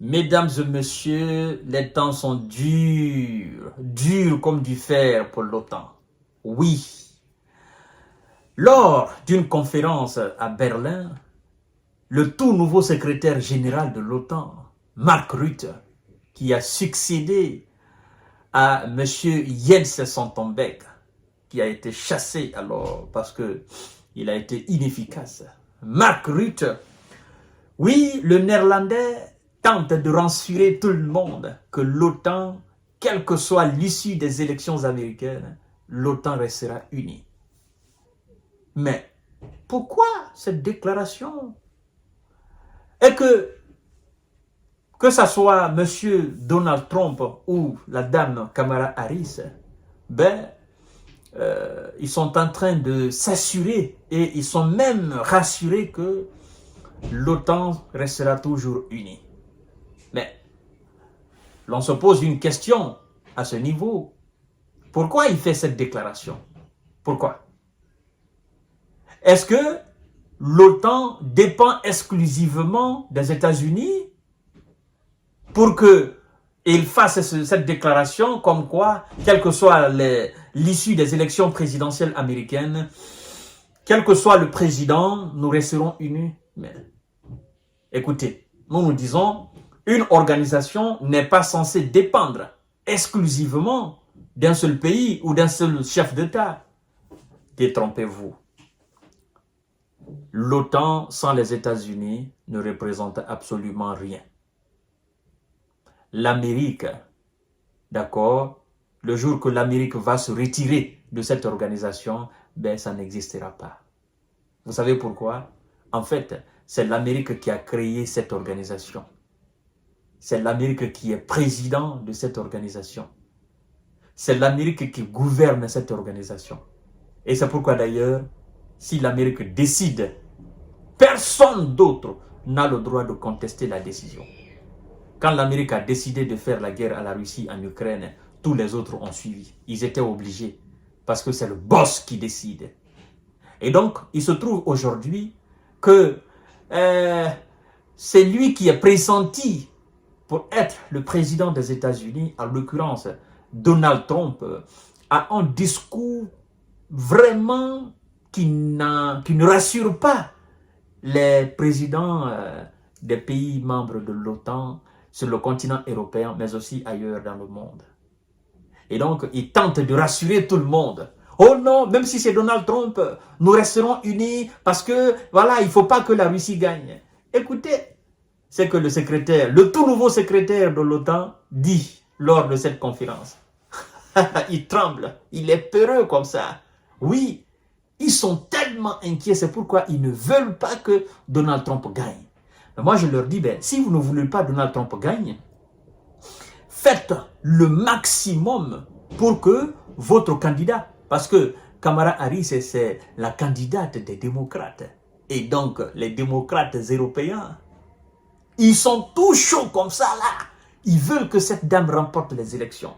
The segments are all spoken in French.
Mesdames et messieurs, les temps sont durs, durs comme du fer pour l'OTAN. Oui, lors d'une conférence à Berlin, le tout nouveau secrétaire général de l'OTAN, Mark Rutte, qui a succédé à M. Jens Stoltenberg, qui a été chassé alors parce qu'il a été inefficace. Mark Rutte, oui, le néerlandais tente de rassurer tout le monde que l'OTAN, quelle que soit l'issue des élections américaines, l'OTAN restera unie. Mais pourquoi cette déclaration? Et que ce soit M. Donald Trump ou la dame Kamala Harris, ils sont en train de s'assurer et ils sont même rassurés que l'OTAN restera toujours unie. Mais l'on se pose une question à ce niveau. Pourquoi il fait cette déclaration? Pourquoi? Est-ce que l'OTAN dépend exclusivement des États-Unis pour qu'il fasse cette déclaration comme quoi, quelle que soit l'issue des élections présidentielles américaines, quel que soit le président, nous resterons unis? Mais écoutez, nous disons, une organisation n'est pas censée dépendre exclusivement d'un seul pays ou d'un seul chef d'État. Détrompez-vous. L'OTAN sans les États-Unis ne représente absolument rien. L'Amérique, d'accord, le jour que l'Amérique va se retirer de cette organisation, ça n'existera pas. Vous savez pourquoi? En fait, c'est l'Amérique qui a créé cette organisation. C'est l'Amérique qui est président de cette organisation. C'est l'Amérique qui gouverne cette organisation. Et c'est pourquoi d'ailleurs, si l'Amérique décide, personne d'autre n'a le droit de contester la décision. Quand l'Amérique a décidé de faire la guerre à la Russie en Ukraine, tous les autres ont suivi. Ils étaient obligés parce que c'est le boss qui décide. Et donc, il se trouve aujourd'hui que c'est lui qui est pressenti pour être le président des États-Unis, en l'occurrence Donald Trump, a un discours vraiment qui ne rassure pas les présidents des pays membres de l'OTAN sur le continent européen, mais aussi ailleurs dans le monde. Et donc, il tente de rassurer tout le monde. Oh non, même si c'est Donald Trump, nous resterons unis parce que, voilà, il ne faut pas que la Russie gagne. Écoutez, c'est que le tout nouveau secrétaire de l'OTAN dit lors de cette conférence. Il tremble, il est peureux comme ça. Oui, ils sont tellement inquiets, c'est pourquoi ils ne veulent pas que Donald Trump gagne. Mais moi, je leur dis, si vous ne voulez pas que Donald Trump gagne, faites le maximum pour que votre candidat, parce que Kamala Harris, c'est la candidate des démocrates, et donc les démocrates européens, ils sont tout chauds comme ça là. Ils veulent que cette dame remporte les élections.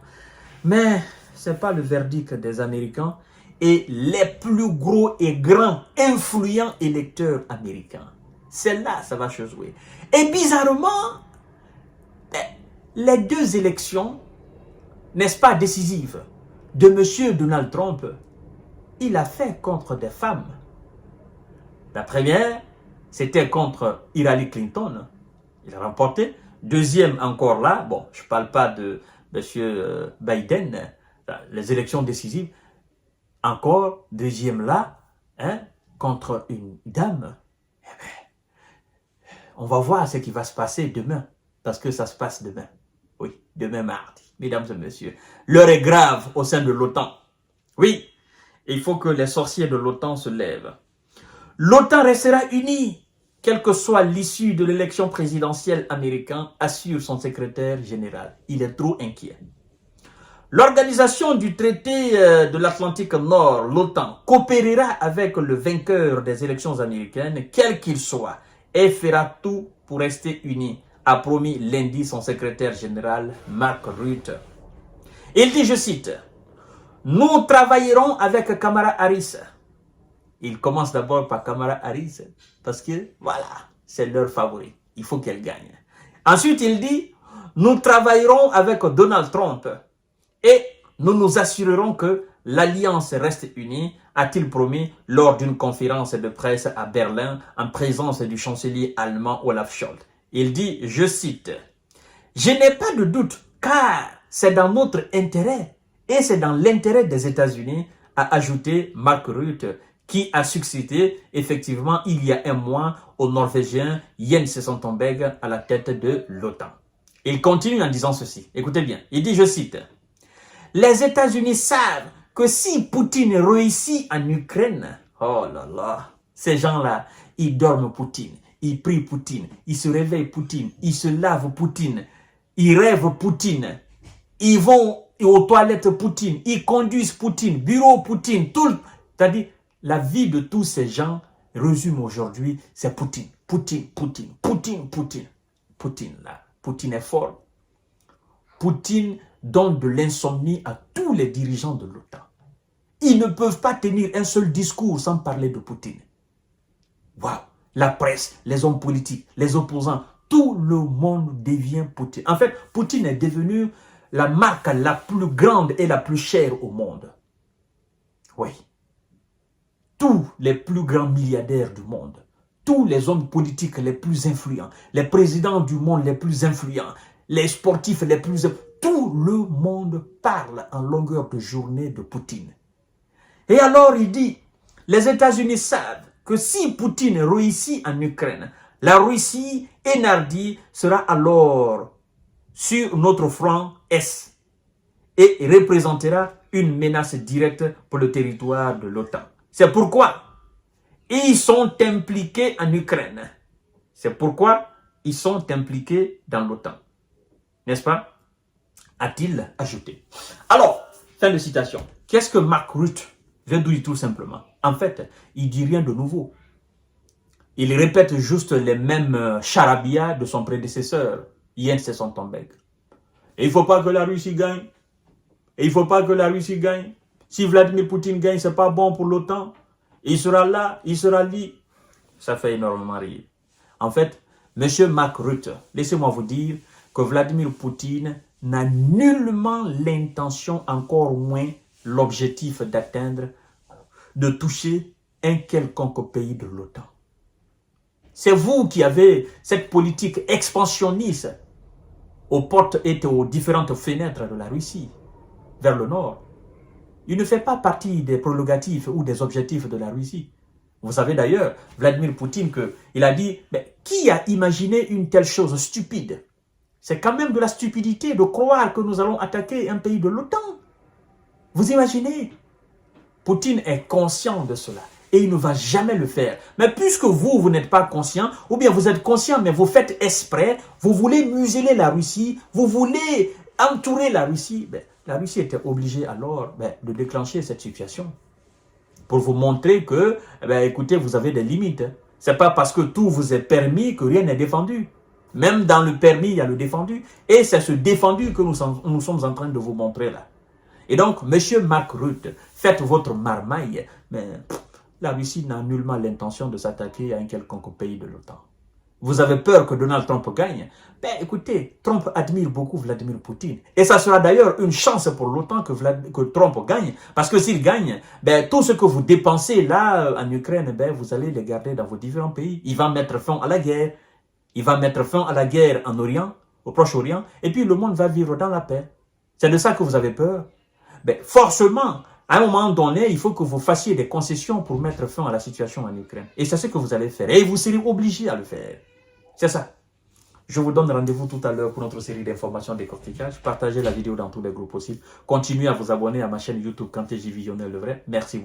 Mais ce n'est pas le verdict des Américains et les plus gros et grands influents électeurs américains. C'est là ça va se jouer. Et bizarrement, les deux élections, n'est-ce pas décisives, de M. Donald Trump, il a fait contre des femmes. La première, c'était contre Hillary Clinton. Il a remporté. Deuxième encore là, bon, je ne parle pas de M. Biden, les élections décisives. Encore, deuxième là, contre une dame. On va voir ce qui va se passer demain, parce que ça se passe demain. Oui, demain mardi, mesdames et messieurs. L'heure est grave au sein de l'OTAN. Oui, il faut que les sorciers de l'OTAN se lèvent. L'OTAN restera unie, quelle que soit l'issue de l'élection présidentielle américaine, assure son secrétaire général. Il est trop inquiet. L'organisation du traité de l'Atlantique Nord, l'OTAN, coopérera avec le vainqueur des élections américaines, quel qu'il soit, et fera tout pour rester unis, a promis lundi son secrétaire général, Mark Rutte. Il dit, je cite, « Nous travaillerons avec Kamala Harris. » Il commence d'abord par Kamala Harris, parce que, voilà, c'est leur favori. Il faut qu'elle gagne. Ensuite, il dit, nous travaillerons avec Donald Trump et nous nous assurerons que l'Alliance reste unie, a-t-il promis lors d'une conférence de presse à Berlin en présence du chancelier allemand Olaf Scholz. Il dit, je cite, « Je n'ai pas de doute car c'est dans notre intérêt et c'est dans l'intérêt des États-Unis » a ajouté Mark Rutte, qui a succédé effectivement il y a un mois au Norvégien Jens Stoltenberg à la tête de l'OTAN. Il continue en disant ceci, écoutez bien, il dit, je cite, « Les États-Unis savent que si Poutine réussit en Ukraine, oh là là, ces gens-là, ils dorment Poutine, ils prient Poutine, ils se réveillent Poutine, ils se lavent Poutine, ils rêvent Poutine, ils vont aux toilettes Poutine, ils conduisent Poutine, bureau Poutine, tout. C'est-à-dire, la vie de tous ces gens résume aujourd'hui, c'est Poutine, Poutine, Poutine, Poutine, Poutine. Poutine, là, Poutine est fort. Poutine donne de l'insomnie à tous les dirigeants de l'OTAN. Ils ne peuvent pas tenir un seul discours sans parler de Poutine. Waouh! La presse, les hommes politiques, les opposants, tout le monde devient Poutine. En fait, Poutine est devenu la marque la plus grande et la plus chère au monde. Oui. Tous les plus grands milliardaires du monde, tous les hommes politiques les plus influents, les présidents du monde les plus influents, les sportifs les plus... Tout le monde parle en longueur de journée de Poutine. Et alors il dit, les États-Unis savent que si Poutine réussit en Ukraine, la Russie énardie sera alors sur notre front Est et représentera une menace directe pour le territoire de l'OTAN. C'est pourquoi ils sont impliqués en Ukraine. C'est pourquoi ils sont impliqués dans l'OTAN. N'est-ce pas? A-t-il ajouté. Alors, fin de citation. Qu'est-ce que Mark Rutte vient de dire tout simplement? En fait, il ne dit rien de nouveau. Il répète juste les mêmes charabia de son prédécesseur, Jens Stoltenberg. Et il ne faut pas que la Russie gagne. Et il ne faut pas que la Russie gagne. Si Vladimir Poutine gagne, ce n'est pas bon pour l'OTAN. Il sera là, il sera lié. Ça fait énormément rire. En fait, M. Mark Rutte, laissez-moi vous dire que Vladimir Poutine n'a nullement l'intention, encore moins l'objectif d'atteindre, de toucher un quelconque pays de l'OTAN. C'est vous qui avez cette politique expansionniste aux portes et aux différentes fenêtres de la Russie, vers le nord. Il ne fait pas partie des prérogatives ou des objectifs de la Russie. Vous savez d'ailleurs, Vladimir Poutine, il a dit, mais qui a imaginé une telle chose stupide? C'est quand même de la stupidité de croire que nous allons attaquer un pays de l'OTAN. Vous imaginez? Poutine est conscient de cela et il ne va jamais le faire. Mais puisque vous n'êtes pas conscient, ou bien vous êtes conscient mais vous faites exprès, vous voulez museler la Russie, vous voulez entourer la Russie, la Russie était obligée alors de déclencher cette situation pour vous montrer que, écoutez, vous avez des limites. Ce n'est pas parce que tout vous est permis que rien n'est défendu. Même dans le permis, il y a le défendu. Et c'est ce défendu que nous sommes en train de vous montrer là. Et donc, M. Mark Rutte, faites votre marmaille, mais la Russie n'a nullement l'intention de s'attaquer à un quelconque pays de l'OTAN. Vous avez peur que Donald Trump gagne? Écoutez, Trump admire beaucoup Vladimir Poutine. Et ça sera d'ailleurs une chance pour l'OTAN que Trump gagne. Parce que s'il gagne, tout ce que vous dépensez là en Ukraine, vous allez les garder dans vos différents pays. Il va mettre fin à la guerre. Il va mettre fin à la guerre en Orient, au Proche-Orient. Et puis le monde va vivre dans la paix. C'est de ça que vous avez peur? Forcément, à un moment donné, il faut que vous fassiez des concessions pour mettre fin à la situation en Ukraine. Et c'est ce que vous allez faire. Et vous serez obligé à le faire. C'est ça. Je vous donne rendez-vous tout à l'heure pour notre série d'informations décortiquage. Partagez la vidéo dans tous les groupes possibles. Continuez à vous abonner à ma chaîne YouTube Kanté J Visionneur le vrai. Merci beaucoup.